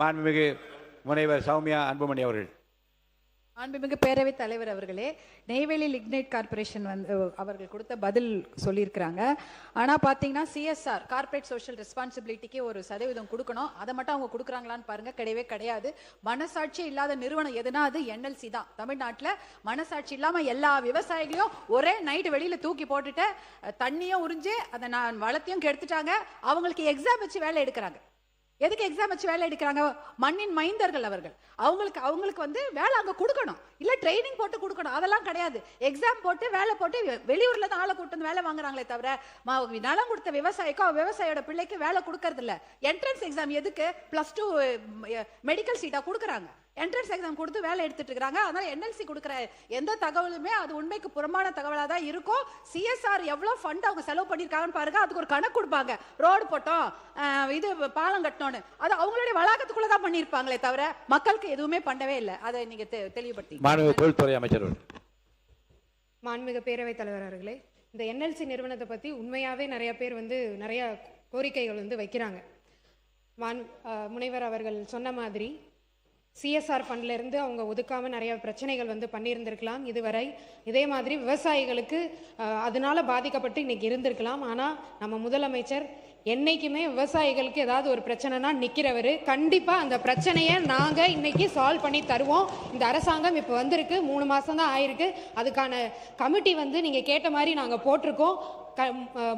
மாண்புமிகு முனைவர் சௌமியா அன்புமணி அவர்கள். மாண்புமிகு பேரவைத் தலைவர் அவர்களே, நெய்வேலி லிக்னைட் கார்பரேஷன் அவர்கள் கொடுத்த பதில் சொல்லியிருக்கிறாங்க. ஆனால் பார்த்தீங்கன்னா சிஎஸ்ஆர் கார்பரேட் சோஷியல் ரெஸ்பான்சிபிலிட்டிக்கு ஒரு சதவீதம் கொடுக்கணும். அதை மட்டும் அவங்க கொடுக்குறாங்களான்னு பாருங்க, கிடையவே கிடையாது. மனசாட்சி இல்லாத நிறுவனம் எதுனா அது என்எல்சி தான். தமிழ்நாட்டில் மனசாட்சி இல்லாமல் எல்லா விவசாயிகளையும் ஒரே நைட்டு வெளியில் தூக்கி போட்டுட்டு தண்ணியும் உறிஞ்சு அதை வளத்தையும் கெடுத்துட்டாங்க. அவங்களுக்கு எக்ஸாம் வச்சு வேலை எடுக்கிறாங்க. எதுக்கு எக்ஸாம் வச்சு வேலை எடுக்கிறாங்க? மண்ணின் மைந்தர்கள் அவர்கள். அவங்களுக்கு வந்து வேலை அங்கே கொடுக்கணும், இல்லை ட்ரைனிங் போட்டு கொடுக்கணும். அதெல்லாம் கிடையாது. எக்ஸாம் போட்டு வேலை போட்டு வெளியூர்ல தான் ஆளை கூட்டு வந்து வேலை வாங்குறாங்களே தவிர நலம் கொடுத்த விவசாயிக்கும் விவசாயியோட பிள்ளைக்கு வேலை கொடுக்கறது இல்லை. என்ட்ரன்ஸ் எக்ஸாம் எதுக்கு? +2 மெடிக்கல் சீட்டா கொடுக்குறாங்க. என்ட்ரன்ஸ் எக்ஸாம் கொடுத்து வேலை எடுத்துட்டு இருக்காங்க. அதனால என்எல்சி கொடுக்குற எந்த தகவலுமே அது உண்மைக்கு புறமான தகவலாக தான் இருக்கும். சிஎஸ்ஆர் எவ்வளோ ஃபண்ட் அவங்க செலவு பண்ணியிருக்காங்கன்னு பாருங்க. அதுக்கு ஒரு கணக்கு கொடுப்பாங்க. ரோடு போட்டோம், இது பாலம் கட்டணும்னு. அது அவங்களுடைய வளாகத்துக்குள்ள தான் பண்ணியிருப்பாங்களே தவிர மக்களுக்கு எதுவுமே பண்ணவே இல்லை. அதை நீங்க தெளிவுபடுத்தி. மாண்புமிகு தொழில்துறை அமைச்சர். மாண்புமிகு பேரவைத் தலைவர் அவர்களே, இந்த என்எல்சி நிறுவனத்தை பற்றி உண்மையாகவே நிறைய பேர் வந்து நிறைய கோரிக்கைகள் வந்து வைக்கிறாங்க. முனைவர் அவர்கள் சொன்ன மாதிரி சிஎஸ்ஆர் ஃபண்ட்ல இருந்து அவங்க ஒதுக்காம நிறைய பிரச்சனைகள் வந்து பண்ணியிருந்திருக்கலாம் இதுவரை. இதே மாதிரி விவசாயிகளுக்கு அதனால பாதிக்கப்பட்டு இன்னைக்கு இருந்திருக்கலாம். ஆனால் நம்ம முதலமைச்சர் என்னைக்குமே விவசாயிகளுக்கு ஏதாவது ஒரு பிரச்சனைனா நிற்கிறவர். கண்டிப்பாக அந்த பிரச்சனையை நாங்கள் இன்னைக்கு சால்வ் பண்ணி தருவோம். இந்த அரசாங்கம் இப்போ வந்திருக்கு, 3 மாதம் தான் ஆயிருக்கு. அதுக்கான கமிட்டி வந்து நீங்கள் கேட்ட மாதிரி நாங்கள் போட்டிருக்கோம்.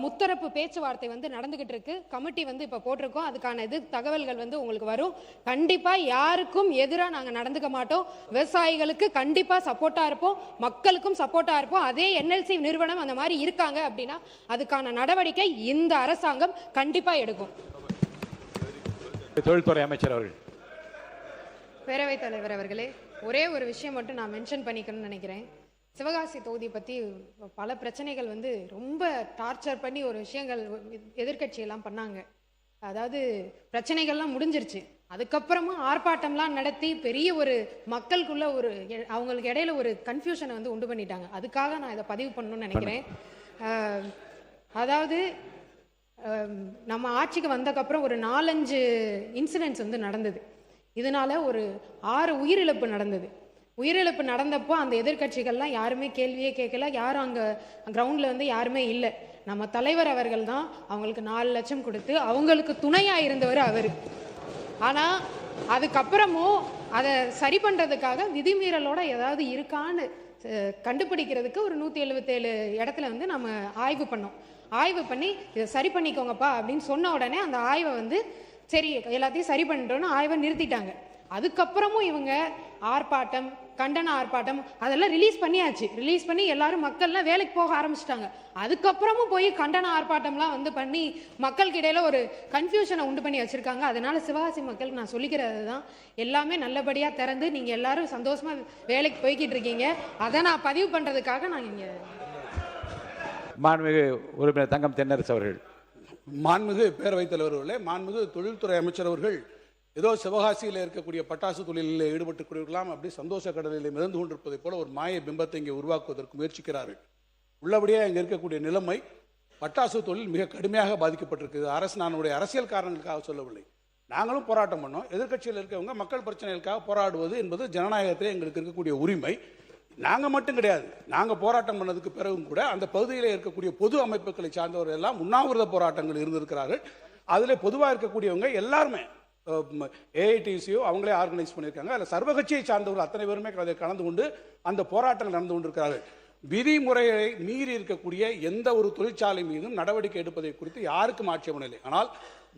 முத்தரப்பு பேச்சுவார்த்தை வந்து நடந்துகிட்டு இருக்கு. கமிட்டி வந்து இப்போ போட்டிருக்கோம். அதுக்கான தகவல்கள் வந்து உங்களுக்கு வரும். கண்டிப்பாக யாருக்கும் எதிராக நாங்கள் நடந்துக்க மாட்டோம். விவசாயிகளுக்கு கண்டிப்பாக சப்போர்ட்டாக இருப்போம், மக்களுக்கும் சப்போர்ட்டாக இருப்போம். அதே என்எல்சி நிறுவனம் அந்த மாதிரி இருக்காங்க அப்படின்னா அதுக்கான நடவடிக்கை இந்த அரசாங்கம் கண்டிப்பாக எடுக்கும். தொழில்துறை அமைச்சர் அவர்கள். பேரவைத் தலைவர் அவர்களே, ஒரே ஒரு விஷயம் மட்டும் நான் மென்ஷன் பண்ணிக்கணும்னு நினைக்கிறேன். சிவகாசி தொகுதி பற்றி பல பிரச்சனைகள் வந்து ரொம்ப டார்ச்சர் பண்ணி ஒரு விஷயங்கள் எதிர்கட்சியெல்லாம் பண்ணாங்க. அதாவது பிரச்சனைகள்லாம் முடிஞ்சிருச்சு, அதுக்கப்புறமா ஆர்ப்பாட்டம்லாம் நடத்தி பெரிய ஒரு மக்களுக்குள்ள ஒரு அவங்களுக்கு இடையில ஒரு கன்ஃபியூஷனை வந்து உண்டு பண்ணிட்டாங்க. அதுக்காக நான் இதை பதிவு பண்ணணும்னு நினைக்கிறேன். அதாவது நம்ம ஆட்சிக்கு வந்தக்கப்புறம் ஒரு 4-5 இன்சிடென்ட்ஸ் வந்து நடந்தது. இதனால ஒரு 6 உயிரிழப்பு நடந்தது. உயிரிழப்பு நடந்தப்போ அந்த எதிர்கட்சிகள்லாம் யாருமே கேள்வியே கேட்கல. யாரும் அங்கே கிரவுண்டில் வந்து யாருமே இல்லை. நம்ம தலைவர் அவர்கள் தான் அவங்களுக்கு 4 லட்சம் கொடுத்து அவங்களுக்கு துணையாக இருந்தவர் அவர். ஆனால் அதுக்கப்புறமும் அதை சரி பண்ணுறதுக்காக விதிமீறலோட ஏதாவது இருக்கான்னு கண்டுபிடிக்கிறதுக்கு ஒரு 177 இடத்துல வந்து நம்ம ஆய்வு பண்ணோம். ஆய்வு பண்ணி இதை சரி பண்ணிக்கோங்கப்பா அப்படின்னு சொன்ன உடனே அந்த ஆய்வை வந்து சரி எல்லாத்தையும் சரி பண்ணிட்டோன்னு ஆய்வை நிறுத்திட்டாங்க. அதுக்கப்புறமும் இவங்க ஆர்ப்பாட்டம், கண்டன ஆர்ப்பாட்டம் அதெல்லாம் ரிலீஸ் பண்ணியாச்சு. ரிலீஸ் பண்ணி எல்லாரும் மக்கள்லாம் வேலைக்கு போக ஆரம்பிச்சிட்டாங்க. அதுக்கப்புறமும் போய் கண்டன ஆர்ப்பாட்டம்லாம் வந்து பண்ணி மக்களுக்கு இடையில ஒரு கன்ஃபியூஷனை உண்டு பண்ணி வச்சிருக்காங்க. அதனால சிவகாசி மக்களுக்கு நான் சொல்லிக்கிறது தான், எல்லாமே நல்லபடியாக திறந்து நீங்கள் எல்லாரும் சந்தோஷமா வேலைக்கு போய்கிட்டு இருக்கீங்க. அதை நான் பதிவு பண்ணுறதுக்காக நான் இங்கே. மாண்புமிகு உறுப்பினர் தங்கம் தென்னரசு அவர்கள். மாண்புமிகு பேரவைத் தலைவர் அவர்களே, மாண்புமிகு தொழில்துறை அமைச்சர் அவர்கள் ஏதோ சிவகாசியில் இருக்கக்கூடிய பட்டாசு தொழிலில் ஈடுபட்டுக் கொண்டிருக்கலாம், அப்படி சந்தோஷ கடலில் மிதந்து கொண்டிருப்பதை போல ஒரு மாய பிம்பத்தை இங்கே உருவாக்குவதற்கு முயற்சிக்கிறார்கள். உள்ளபடியே இங்கே இருக்கக்கூடிய நிலைமை, பட்டாசு தொழில் மிக கடுமையாக பாதிக்கப்பட்டிருக்குது. நானுடைய அரசியல் காரணங்களுக்காக சொல்லவில்லை. நாங்களும் போராட்டம் பண்ணோம். எதிர்கட்சியில் இருக்கவங்க மக்கள் பிரச்சனைகளுக்காக போராடுவது என்பது ஜனநாயகத்திலே எங்களுக்கு இருக்கக்கூடிய உரிமை. நாங்கள் மட்டும் கிடையாது, நாங்கள் போராட்டம் பண்ணதுக்கு பிறகும் கூட அந்த பகுதியில் இருக்கக்கூடிய பொது அமைப்புகளை சார்ந்தவர்கள் எல்லாம் உண்ணாவிரத போராட்டங்கள் இருந்திருக்கிறார்கள். அதில் பொதுவாக இருக்கக்கூடியவங்க எல்லாருமே ஏஐடிசியோ அவங்களே ஆர்கனைஸ் பண்ணியிருக்காங்க. அதில் சர்வகட்சியை சார்ந்தவர்கள் அத்தனை பேருமே அதில் கலந்து கொண்டு அந்த போராட்டங்கள் நடந்து கொண்டிருக்கிறார்கள். விதிமுறைகளை மீறி இருக்கக்கூடிய எந்த ஒரு தொழிற்சாலை மீதும் நடவடிக்கை எடுப்பதை குறித்து யாருக்கும் ஆட்சேபனை இல்லை. ஆனால்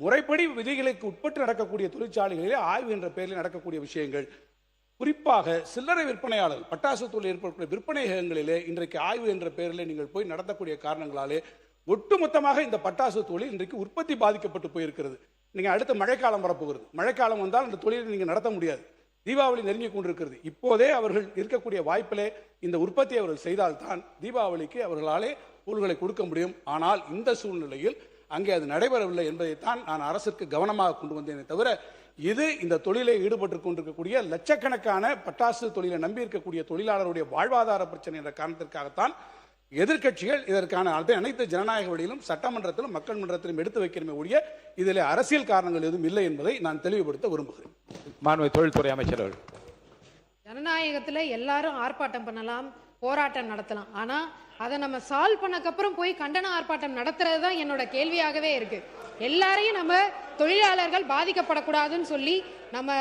முறைப்படி விதிகளுக்கு உட்பட்டு நடக்கக்கூடிய தொழிற்சாலைகளிலே ஆய்வு என்ற பெயரில் நடக்கக்கூடிய விஷயங்கள், குறிப்பாக சில்லறை விற்பனையாளர் பட்டாசு தொழில் ஏற்படக்கூடிய விற்பனைகளிலே இன்றைக்கு ஆய்வு என்ற பெயரில் நீங்கள் போய் நடத்தக்கூடிய காரணங்களாலே ஒட்டுமொத்தமாக இந்த பட்டாசு தொழில் இன்றைக்கு உற்பத்தி பாதிக்கப்பட்டு போயிருக்கிறது. நீங்கள் அடுத்த மழைக்காலம் வரப்போகிறது. மழைக்காலம் வந்தால் அந்த தொழிலை நீங்கள் நடத்த முடியாது. தீபாவளி நெருங்கி கொண்டிருக்கிறது. இப்போதே அவர்கள் இருக்கக்கூடிய வாய்ப்பிலே இந்த உற்பத்தியை அவர்கள் செய்தால்தான் தீபாவளிக்கு அவர்களாலே பொருள்களை கொடுக்க முடியும். ஆனால் இந்த சூழ்நிலையில் அங்கே அது நடைபெறவில்லை என்பதைத்தான் நான் அரசுக்கு கவனமாக கொண்டு வந்தேனே தவிர, இது இந்த தொழிலை ஈடுபட்டு கொண்டிருக்கக்கூடிய லட்சக்கணக்கான பட்டாசு தொழிலை நம்பி இருக்கக்கூடிய தொழிலாளருடைய வாழ்வாதார பிரச்சனை என்ற காரணத்திற்காகத்தான் எதிர்க்கட்சிகள் இதற்கான அனைத்து ஜனநாயக வழியிலும் சட்டமன்றத்திலும் மக்கள் மன்றத்திலும் எடுத்து வைக்கிறமே ஒழிய இதில் அரசியல் காரணங்கள் எதுவும் இல்லை என்பதை நான் தெளிவுபடுத்த விரும்புகிறேன். மாண்புமிகு தொழில்துறை அமைச்சர் அவர்கள். ஜனநாயகத்துல எல்லாரும் ஆர்ப்பாட்டம் பண்ணலாம், போராட்டம் நடத்தலாம். ஆனா அதை நம்ம சால்வ் பண்ணக்கப்புறம் போய் கண்டன ஆர்ப்பாட்டம் நடத்துறது தான் என்னோட கேள்வியாகவே இருக்கு. எல்லாரையும் நம்ம தொழிலாளர்கள் பாதிக்கப்படக்கூடாதுன்னு சொல்லி நம்ம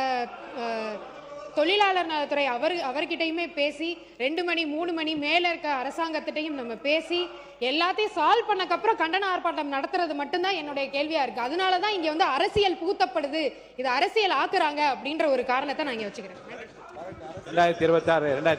தொழிலாளர் நலத்துறை அவர்கிட்டையுமே பேசி 2 மணி 3 மணி மேல இருக்க அரசாங்கத்திட்டையும் நம்ம பேசி எல்லாத்தையும் சால்வ் பண்ணக்கப்புறம் கண்டன ஆர்ப்பாட்டம் நடத்துறது மட்டும்தான் என்னுடைய கேள்வியா இருக்கு. அதனாலதான் இங்க வந்து அரசியல் புகுத்தப்படுது, இது அரசியல் ஆக்குறாங்க அப்படின்ற ஒரு காரணத்தை நான் இங்க வச்சுக்கிறேன். 2026